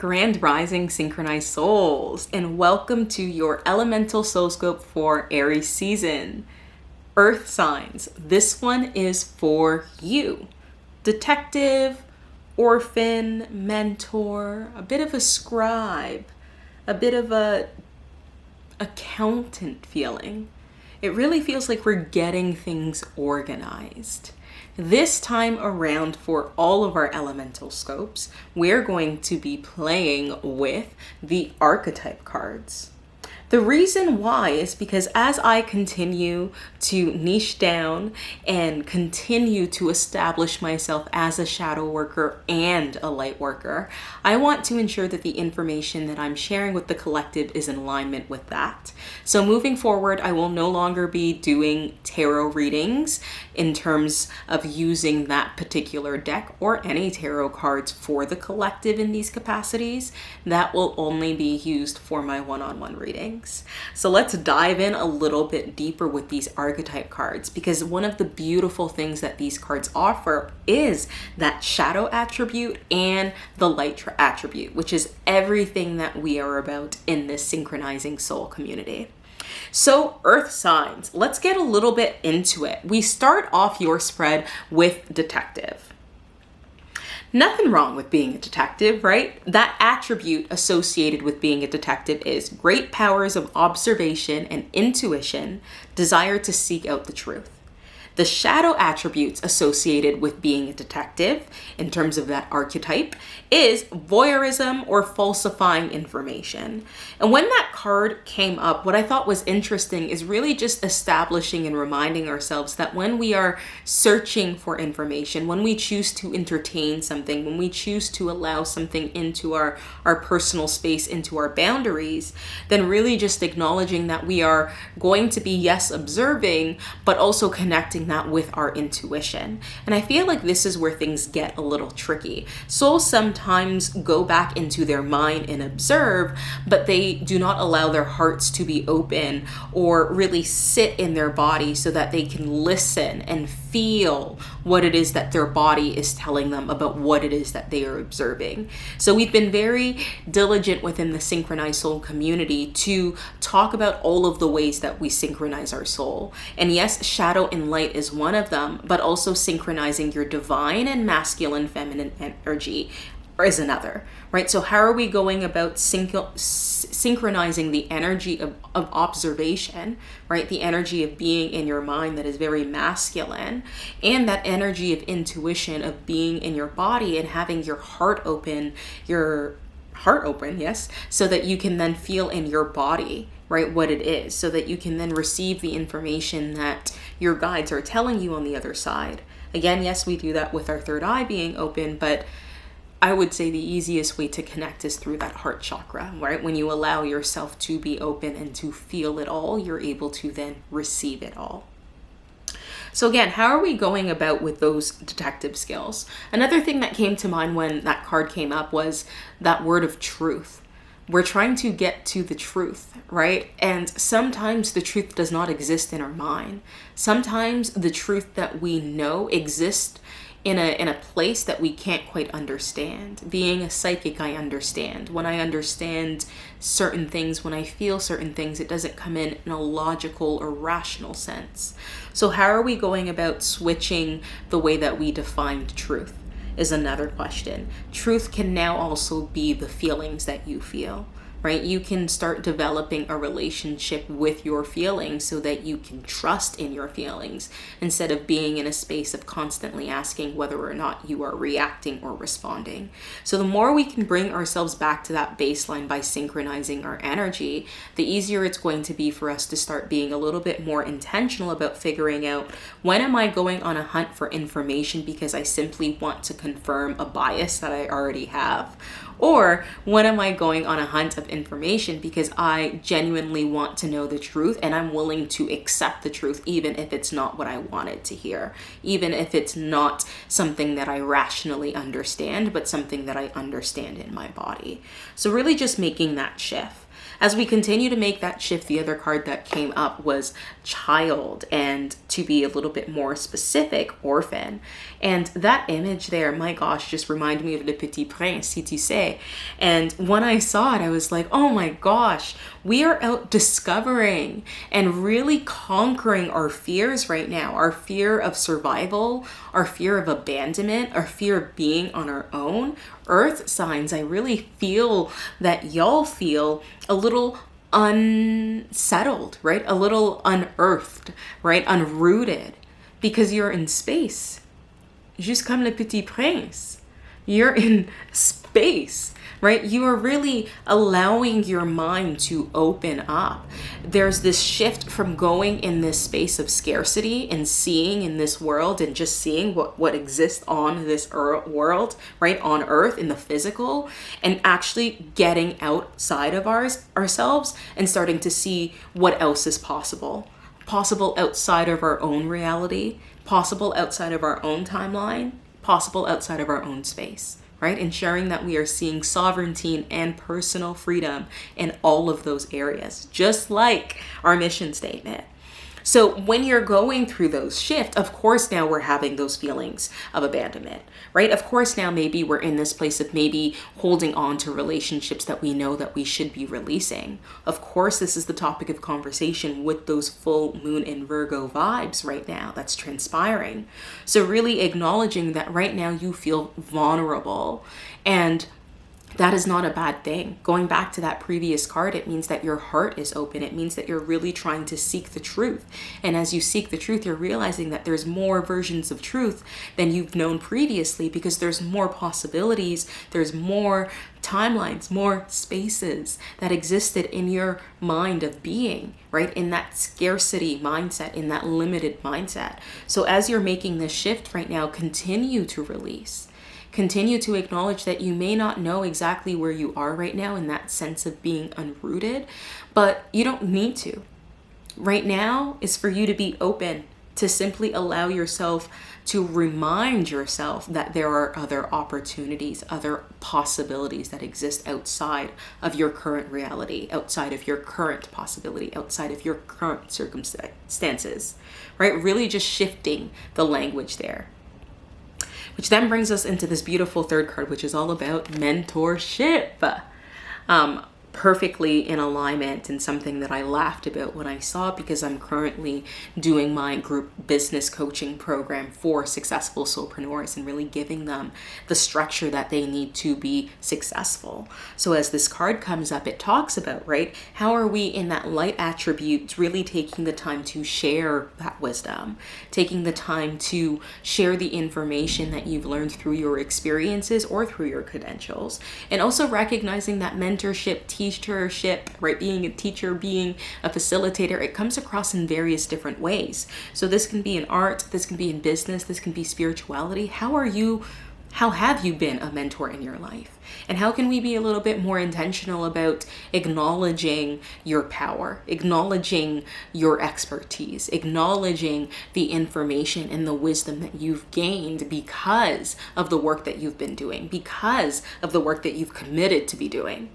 Grand Rising Synchronized Souls, and welcome to your Elemental Soulscope for Aries season. Earth signs, this one is for you. Detective, orphan, mentor, a bit of a scribe, a bit of a accountant feeling. It really feels like we're getting things organized. This time around, for all of our elemental scopes, we're going to be playing with the archetype cards. The reason why is because as I continue to niche down and continue to establish myself as a shadow worker and a light worker, I want to ensure that the information that I'm sharing with the collective is in alignment with that. So moving forward, I will no longer be doing tarot readings in terms of using that particular deck or any tarot cards for the collective in these capacities. That will only be used for my one-on-one readings. So let's dive in a little bit deeper with these archetype cards, because one of the beautiful things that these cards offer is that shadow attribute and the light attribute, which is everything that we are about in this synchronizing soul community. So earth signs, let's get a little bit into it. We start off your spread with detective. Nothing wrong with being a detective, right? That attribute associated with being a detective is great powers of observation and intuition, desire to seek out the truth. The shadow attributes associated with being a detective, in terms of that archetype, is voyeurism or falsifying information. And when that card came up, what I thought was interesting is really just establishing and reminding ourselves that when we are searching for information, when we choose to entertain something, when we choose to allow something into our personal space, into our boundaries, then really just acknowledging that we are going to be, yes, observing, but also connecting that with our intuition. And I feel like this is where things get a little tricky. Souls sometimes go back into their mind and observe, but they do not allow their hearts to be open or really sit in their body so that they can listen and feel what it is that their body is telling them about what it is that they are observing. So we've been very diligent within the Synchronized Soul community to talk about all of the ways that we synchronize our soul. And yes, shadow and light is one of them, but also synchronizing your divine and masculine feminine energy is another, right? So how are we going about synchronizing the energy of observation, right? The energy of being in your mind that is very masculine, and that energy of intuition of being in your body and having your heart open, yes, so that you can then feel in your body, right, what it is, so that you can then receive the information that your guides are telling you on the other side. Again, yes, we do that with our third eye being open, but I would say the easiest way to connect is through that heart chakra, right? When you allow yourself to be open and to feel it all, you're able to then receive it all. So again, how are we going about with those detective skills? Another thing that came to mind when that card came up was that word of truth. We're trying to get to the truth, right? And sometimes the truth does not exist in our mind. Sometimes the truth that we know exists in a place that we can't quite understand. Being a psychic, I understand. When I understand certain things, when I feel certain things, it doesn't come in a logical or rational sense. So how are we going about switching the way that we define truth is another question. Truth can now also be the feelings that you feel, right? You can start developing a relationship with your feelings so that you can trust in your feelings instead of being in a space of constantly asking whether or not you are reacting or responding. So the more we can bring ourselves back to that baseline by synchronizing our energy, the easier it's going to be for us to start being a little bit more intentional about figuring out, when am I going on a hunt for information because I simply want to confirm a bias that I already have? Or when am I going on a hunt of information because I genuinely want to know the truth and I'm willing to accept the truth even if it's not what I wanted to hear, even if it's not something that I rationally understand, but something that I understand in my body. So really just making that shift. As we continue to make that shift, the other card that came up was child, and to be a little bit more specific, orphan. And that image there, my gosh, just reminded me of Le Petit Prince, si tu sais. And when I saw it, I was like, oh my gosh, we are out discovering and really conquering our fears right now. Our fear of survival, our fear of abandonment, our fear of being on our own. Earth signs, I really feel that y'all feel a little unsettled, right? A little unearthed, right? Unrooted, because you're in space. Juste comme le petit prince. You're in space, right? You are really allowing your mind to open up. There's this shift from going in this space of scarcity and seeing in this world and just seeing what exists on this world, right? On earth, in the physical, and actually getting outside of ourselves and starting to see what else is possible. Possible outside of our own reality, possible outside of our own timeline, possible outside of our own space. Right? Ensuring that we are seeing sovereignty and personal freedom in all of those areas, just like our mission statement. So when you're going through those shifts, of course, now we're having those feelings of abandonment, right? Of course, now maybe we're in this place of maybe holding on to relationships that we know that we should be releasing. Of course, this is the topic of conversation with those full moon in Virgo vibes right now that's transpiring. So really acknowledging that right now you feel vulnerable, and that is not a bad thing. Going back to that previous card, it means that your heart is open. It means that you're really trying to seek the truth. And as you seek the truth, you're realizing that there's more versions of truth than you've known previously, because there's more possibilities, there's more timelines, more spaces that existed in your mind of being, right? In that scarcity mindset, in that limited mindset. So as you're making this shift right now, continue to release. Continue to acknowledge that you may not know exactly where you are right now in that sense of being unrooted, but you don't need to. Right now is for you to be open, to simply allow yourself to remind yourself that there are other opportunities, other possibilities that exist outside of your current reality, outside of your current possibility, outside of your current circumstances, right? Really just shifting the language there. Which then brings us into this beautiful third card, which is all about mentorship. Perfectly in alignment, and something that I laughed about when I saw it, because I'm currently doing my group business coaching program for successful soulpreneurs and really giving them the structure that they need to be successful. So as this card comes up, it talks about, right, how are we in that light attribute really taking the time to share that wisdom, taking the time to share the information that you've learned through your experiences or through your credentials, and also recognizing that mentorship, teachership, right? Being a teacher, being a facilitator, it comes across in various different ways. So this can be in art, this can be in business, this can be spirituality. How have you been a mentor in your life? And how can we be a little bit more intentional about acknowledging your power, acknowledging your expertise, acknowledging the information and the wisdom that you've gained because of the work that you've been doing, because of the work that you've committed to be doing?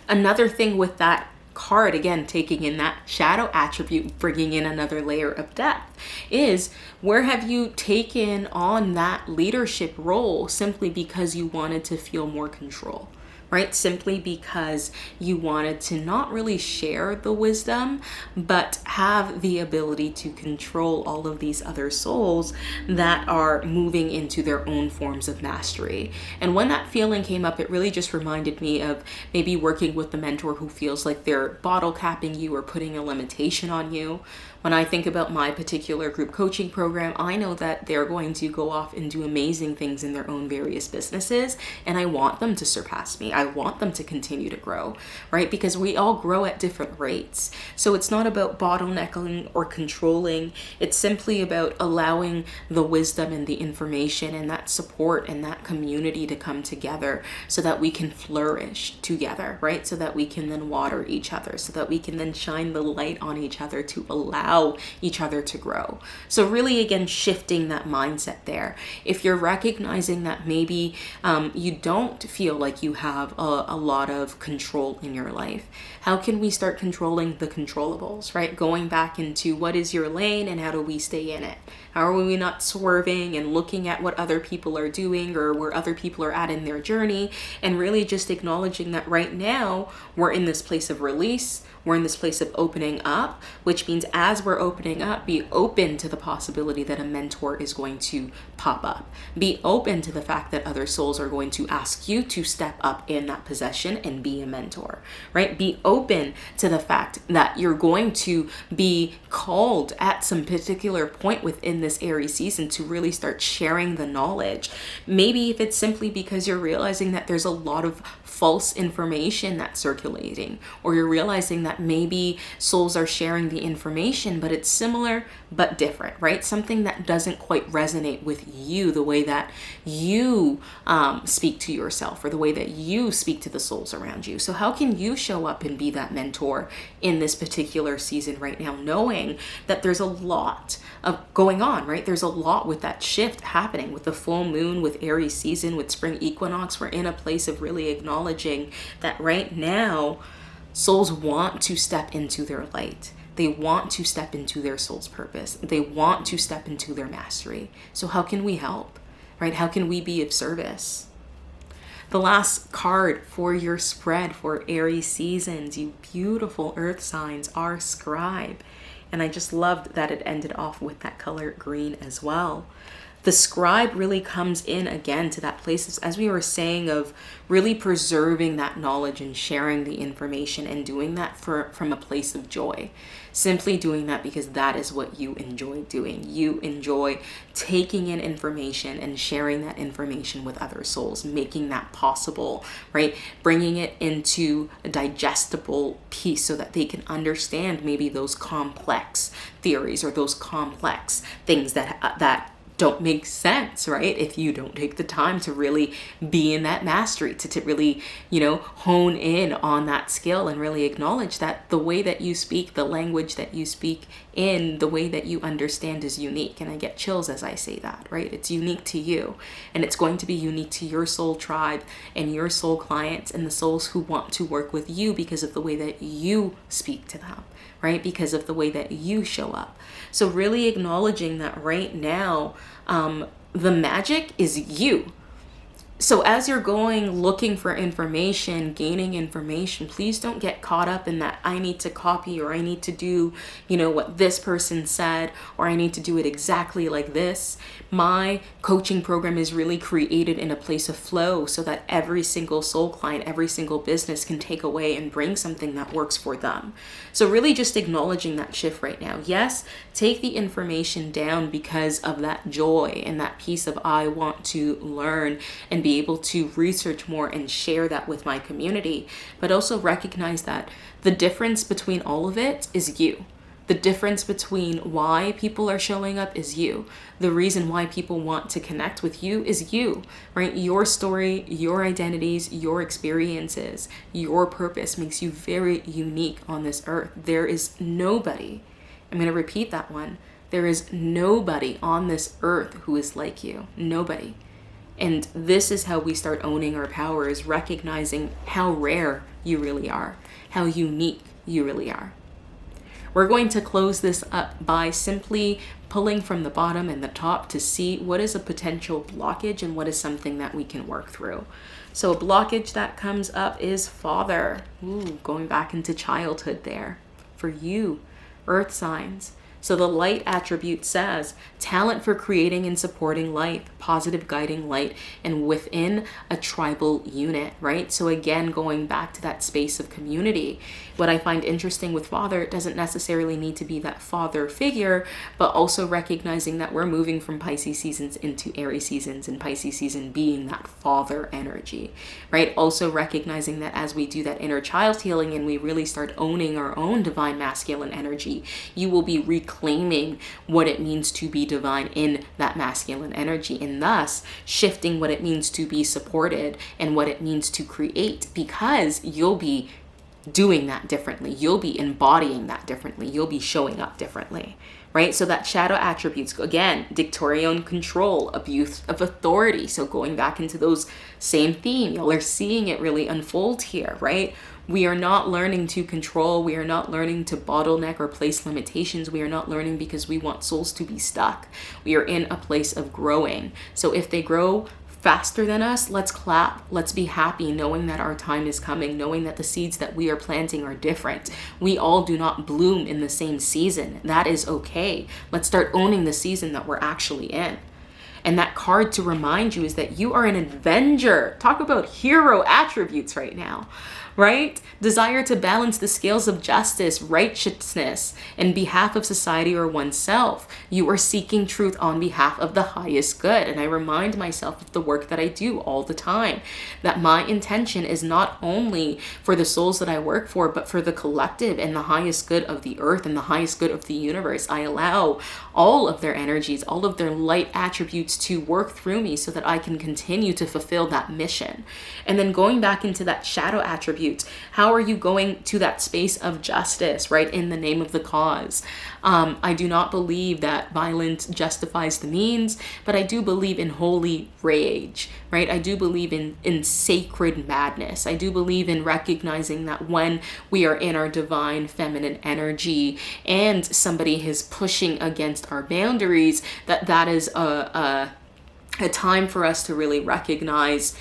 Another thing with that card, again, taking in that shadow attribute, bringing in another layer of depth, is where have you taken on that leadership role simply because you wanted to feel more control? Right? Simply because you wanted to not really share the wisdom, but have the ability to control all of these other souls that are moving into their own forms of mastery. And when that feeling came up, it really just reminded me of maybe working with the mentor who feels like they're bottle capping you or putting a limitation on you. When I think about my particular group coaching program, I know that they're going to go off and do amazing things in their own various businesses, and I want them to surpass me. I want them to continue to grow, right? Because we all grow at different rates. So it's not about bottlenecking or controlling. It's simply about allowing the wisdom and the information and that support and that community to come together so that we can flourish together, right? So that we can then water each other, so that we can then shine the light on each other to allow allow each other to grow. So really, again, shifting that mindset there. If you're recognizing that maybe you don't feel like you have a lot of control in your life, how can we start controlling the controllables, right? Going back into what is your lane and how do we stay in it? How are we not swerving and looking at what other people are doing or where other people are at in their journey, and really just acknowledging that right now we're in this place of release. We're in this place of opening up, which means as we're opening up, be open to the possibility that a mentor is going to pop up. Be open to the fact that other souls are going to ask you to step up in that possession and be a mentor, right? Be open to the fact that you're going to be called at some particular point within this Aries season to really start sharing the knowledge. Maybe if it's simply because you're realizing that there's a lot of false information that's circulating, or you're realizing that maybe souls are sharing the information, but it's similar but different, right? Something that doesn't quite resonate with you, the way that you speak to yourself or the way that you speak to the souls around you. So how can you show up and be that mentor in this particular season right now, knowing that there's a lot of going on, right? There's a lot with that shift happening with the full moon, with Aries season, with Spring Equinox. We're in a place of really acknowledging that right now souls want to step into their light. They want to step into their soul's purpose. They want to step into their mastery. So how can we help, right? How can we be of service? The last card for your spread for Aries seasons, you beautiful earth signs, are Scribe. And I just loved that it ended off with that color green as well. The Scribe really comes in again to that place, as we were saying, of really preserving that knowledge and sharing the information, and doing that from a place of joy. Simply doing that because that is what you enjoy doing. You enjoy taking in information and sharing that information with other souls, making that possible, right? Bringing it into a digestible piece so that they can understand maybe those complex theories or those complex things that don't make sense, right? If you don't take the time to really be in that mastery, to really, hone in on that skill and really acknowledge that the way that you speak, the language that you speak in, the way that you understand is unique. And I get chills as I say that, right? It's unique to you, and it's going to be unique to your soul tribe and your soul clients and the souls who want to work with you because of the way that you speak to them, right? Because of the way that you show up. So really acknowledging that right now, the magic is you. So as you're going looking for information, gaining information, please don't get caught up in that I need to copy, or I need to do, what this person said, or I need to do it exactly like this. My coaching program is really created in a place of flow so that every single soul client, every single business can take away and bring something that works for them. So really just acknowledging that shift right now. Yes, take the information down because of that joy and that piece of I want to learn and be able to research more and share that with my community, but also recognize that the difference between all of it is you. The difference between why people are showing up is you. The reason why people want to connect with you is you, right? Your story, your identities, your experiences, your purpose makes you very unique on this earth. There is nobody, I'm going to repeat that one. There is nobody on this earth who is like you. Nobody. And this is how we start owning our power, is recognizing how rare you really are, how unique you really are. We're going to close this up by simply pulling from the bottom and the top to see what is a potential blockage and what is something that we can work through. So a blockage that comes up is father. Ooh, going back into childhood there for you, earth signs. So the light attribute says talent for creating and supporting light, positive guiding light, and within a tribal unit, right? So again, going back to that space of community. What I find interesting with father, it doesn't necessarily need to be that father figure, but also recognizing that we're moving from Pisces seasons into Aries seasons, and Pisces season being that father energy, right? Also recognizing that as we do that inner child healing and we really start owning our own divine masculine energy, you will be reclaiming what it means to be divine in that masculine energy, and thus shifting what it means to be supported and what it means to create, because you'll be doing that differently. You'll be embodying that differently. You'll be showing up differently, right? So that shadow attributes, again, dictatorial control, abuse of authority. So going back into those same theme, y'all are seeing it really unfold here, right? We are not learning to control. We are not learning to bottleneck or place limitations. We are not learning because we want souls to be stuck. We are in a place of growing. So if they grow faster than us, let's clap. Let's be happy knowing that our time is coming, knowing that the seeds that we are planting are different. We all do not bloom in the same season. That is okay. Let's start owning the season that we're actually in. And that card to remind you is that you are an avenger. Talk about hero attributes right now, right? Desire to balance the scales of justice, righteousness, in behalf of society or oneself. You are seeking truth on behalf of the highest good. And I remind myself of the work that I do all the time, that my intention is not only for the souls that I work for, but for the collective and the highest good of the earth and the highest good of the universe. I allow all of their energies, all of their light attributes to work through me so that I can continue to fulfill that mission. And then going back into that shadow attribute, how are you going to that space of justice, right, in the name of the cause? I do not believe that violence justifies the means, but I do believe in holy rage, right? I do believe in sacred madness. I do believe in recognizing that when we are in our divine feminine energy and somebody is pushing against our boundaries, that is a time for us to really recognize,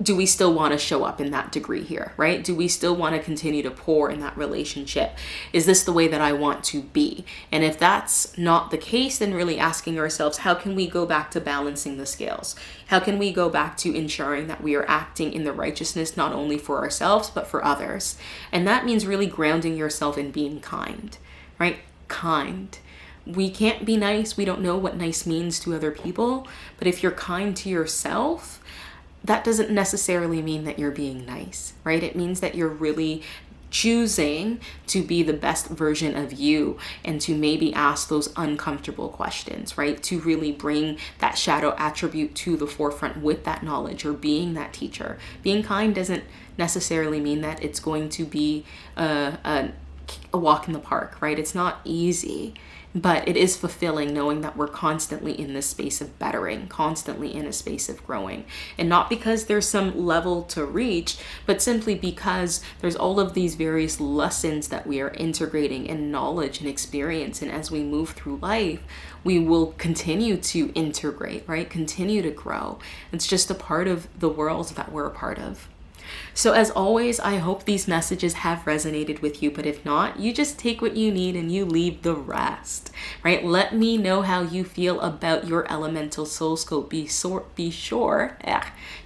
do we still want to show up in that degree here, right? Do we still want to continue to pour in that relationship? Is this the way that I want to be? And if that's not the case, then really asking ourselves, how can we go back to balancing the scales? How can we go back to ensuring that we are acting in the righteousness, not only for ourselves, but for others? And that means really grounding yourself in being kind, right? Kind. We can't be nice. We don't know what nice means to other people. But if you're kind to yourself, that doesn't necessarily mean that you're being nice, right? It means that you're really choosing to be the best version of you and to maybe ask those uncomfortable questions, right? To really bring that shadow attribute to the forefront with that knowledge, or being that teacher. Being kind doesn't necessarily mean that it's going to be a walk in the park, right? It's not easy. But it is fulfilling knowing that we're constantly in this space of bettering, constantly in a space of growing. And not because there's some level to reach, but simply because there's all of these various lessons that we are integrating and knowledge and experience. And as we move through life, we will continue to integrate, right? Continue to grow. It's just a part of the world that we're a part of. So as always, I hope these messages have resonated with you, but if not, you just take what you need and you leave the rest, right? Let me know how you feel about your elemental soul scope. Be sure,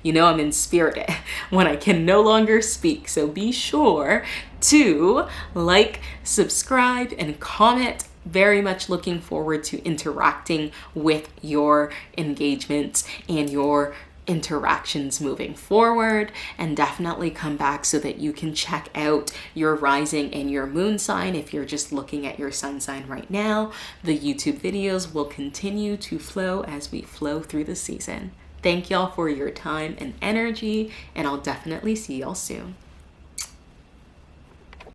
you know I'm in spirit when I can no longer speak, so be sure to like, subscribe, and comment. Very much looking forward to interacting with your engagements and your interactions moving forward, and definitely come back so that you can check out your rising and your moon sign. If you're just looking at your sun sign right now, the YouTube videos will continue to flow as we flow through the season. Thank y'all for your time and energy, and I'll definitely see y'all soon.